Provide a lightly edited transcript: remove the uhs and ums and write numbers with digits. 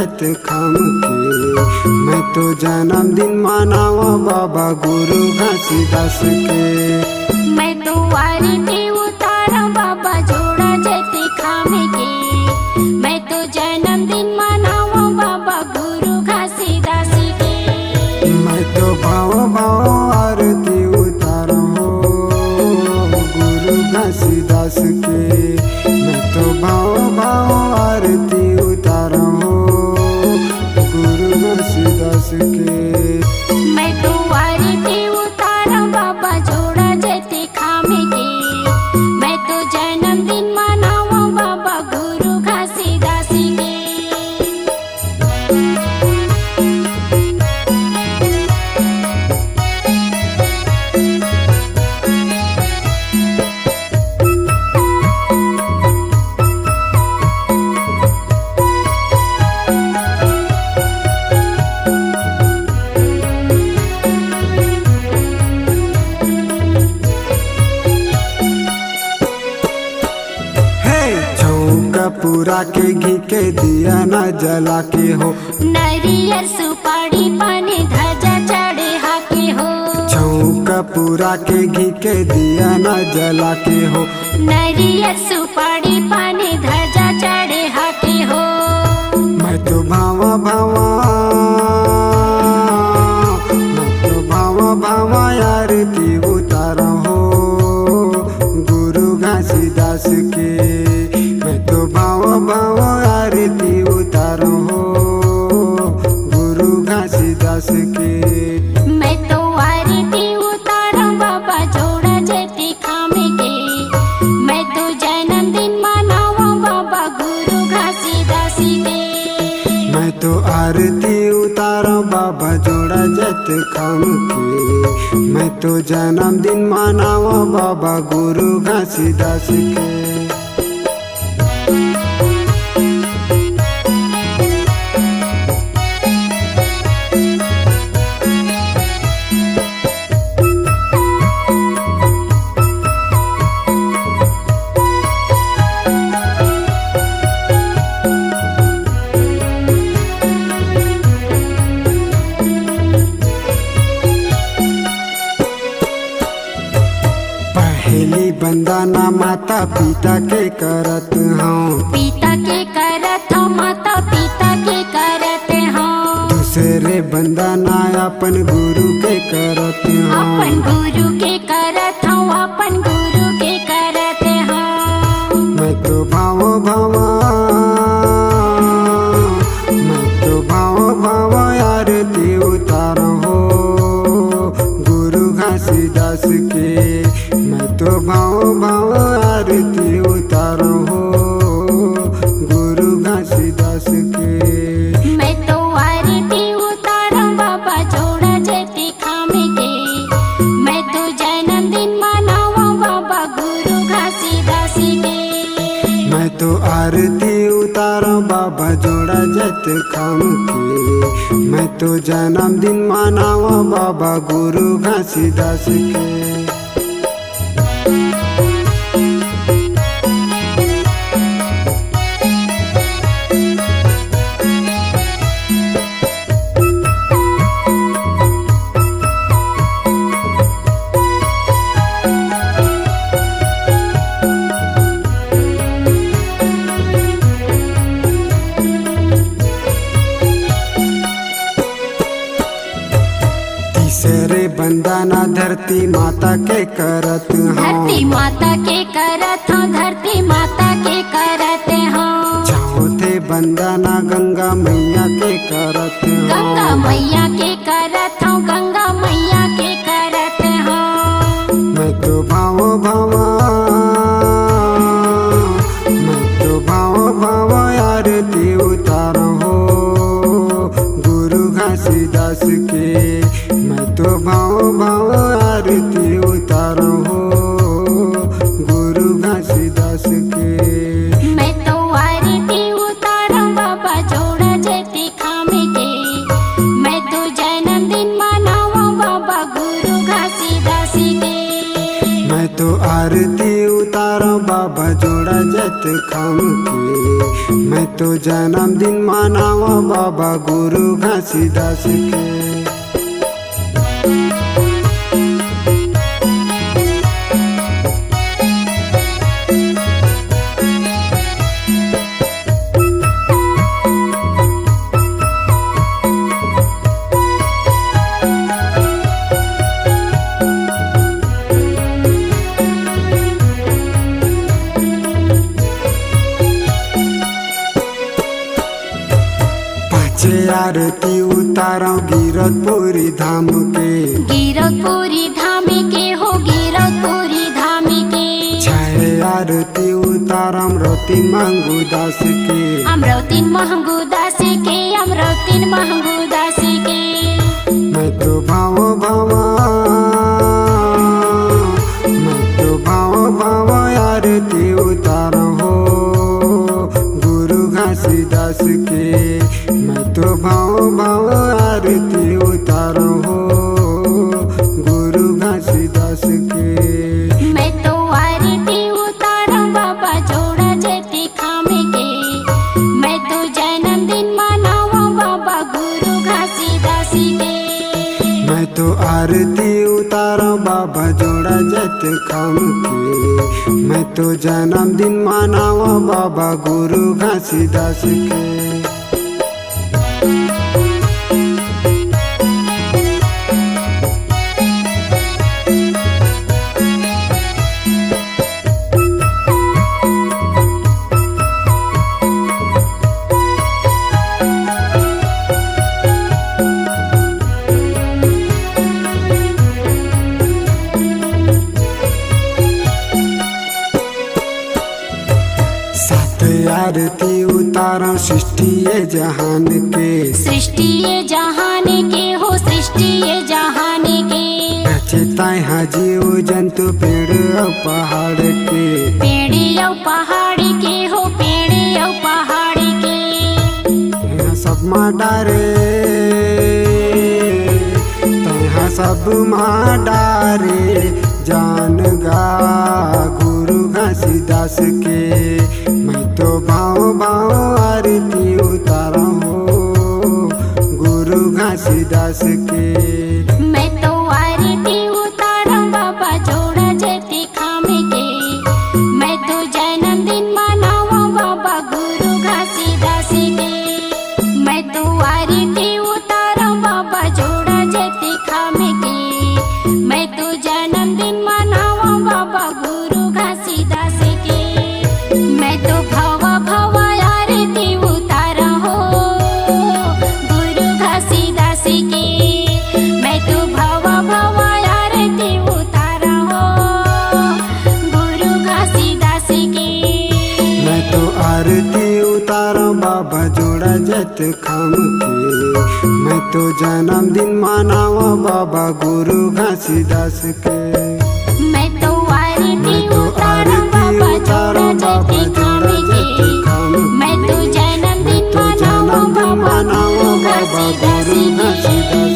जत खाम के। मैं तो जन्मदिन मनावा बाबा गुरु घासीदास के। मैं तो आरती उतारा बाबा जोड़ा जत खाम के। मैं तो जन्मदिन मनावा बाबा गुरु घासीदास के। मैं तो भाव भाव आरती उतारा गुरु घासीदास के। मैं तो भाव भाव आरती उतारा गुरु घासीदास के। मैं तो आरती उतारा बाबा जोड़ा जत खाम के। मैं तो जन्मदिन मनावा बाबा गुरु घासीदास के। पूरा के घी के दिया न जला के हो। नारियल सुपारी पानी ध्वजा चढ़े हाके हो। चौका पूरा के घी के दिया न जला के हो। नारियल सुपारी पानी ध्वजा चढ़े हाके हो। मैं तो भावा भावा आरती उतारा हो गुरु घासीदास के। मैं तो भावा आरती उतारा हो गुरु घासीदास के। मैं तो आरती उतारा बाबा जोड़ा जत खाम के। मैं तो जन्मदिन मनावा बाबा गुरु घासीदास के। मैं तो आरती उतारा बाबा जोड़ा जत खाम के। मैं तो जन्मदिन मनावा बाबा गुरु घासीदास के। पहली बंदना माता पिता के करत हूँ। पिता के करत हूँ माता पिता के करत हूँ। दूसरे बंदना अपन गुरु के करत हूँ। अपन गुरु के करत हूँ अपन गुरु के करत हूँ। मैं तो भाव आरती उतारा हो गुरु घासीदास के। मैं तो भाव आरती उतारा हो गुरु घासीदास के। मैं तो आरती उतारा बाबा जोड़ा जत खाम के। मैं तो जन्मदिन मनावा बाबा गुरु घासीदास के। मैं तो आरती उतारा बाबा जोड़ा जत खाम के। मैं तो जन्मदिन मनावा बाबा गुरु घासीदास के। तीसरे बंदना धरती माता के करत हूँ। धरती माता के करत हूँ धरती माता के करत हूँ। चौथे बंदना गंगा मैया के करत हूँ। गंगा मैया के करत हूँ गंगा मैया के करत हूँ। मैं तो भाव आरती उतारा हो गुरु घासीदास के। मैं तो भाव आरती उतारा हो गुरु घासीदास के। मैं तो आरती उतारा बाबा जोड़ा जत खाम के। मैं तो जन्मदिन मनावा बाबा गुरु घासीदास के। मैं तो आरती उतारा बाबा जोड़ा जोड़ा जत खाम के। मैं तो जन्मदिन मनावा बाबा गुरु घासीदास के। आरती उतारा गिरतपुरी धाम के। गिरतपुरी धाम के हो गिरतपुरी धाम के। छाए आरती उतारा अमरौती महंगू दास के। अमरौती महंगू दास के। अमरौती महंगू दास के। मैं तो भाव भावा आरती उतारा हो गुरु घासीदास के। मैं तो भाव आरती उतारा हो गुरु घासीदास के। मैं तो आरती उतारा बाबा जोड़ा जते खाम के। मैं तो जन्मदिन मनावा बाबा गुरु घासीदास के। मैं तो आरती उतारा बाबा जोड़ा जत खाम के। मैं तो जन्मदिन मनावा बाबा गुरु घासीदास के। आरती उतारा सृष्टि जहान के। सृष्टि जहान के हो सृष्टि जहान के। रचताए हाँ जीव जंतु पेड़ और पहाड़ के। पेड़ और पहाड़ के हो पेड़ और पहाड़ के। यहाँ सब माँ डारे तहाँ सब माँ डारे जान गा गुरु घासीदास के। मैं तो भाव आरती उतारा हो गुरु घासीदास के। मैं तो आरती उतारा बाबा जोड़ा जते खाम के। मैं तो जन्मदिन मनावा बाबा गुरु घासीदास के। मैं तो आरती उतारा बाबा जोड़ा जते खाम के। मैं तो जन्मदिन मनावा बाबा गुरु घासीदास के। मैं तो भवा आरती उतारा हो गुरु घासीदास के। मैं तो भवा आरती उतारा हो गुरु घासीदास के। मैं तो आरती उतारा बाबा जोड़ा जत खाम के। मैं तो जन्मदिन मनावा बाबा गुरु घासीदास के। मैं तो आरती उतारा बाबा जोड़ा जते खाम के। मैं तो जन्मदिन मनावा बाबा गुरु घासीदास के।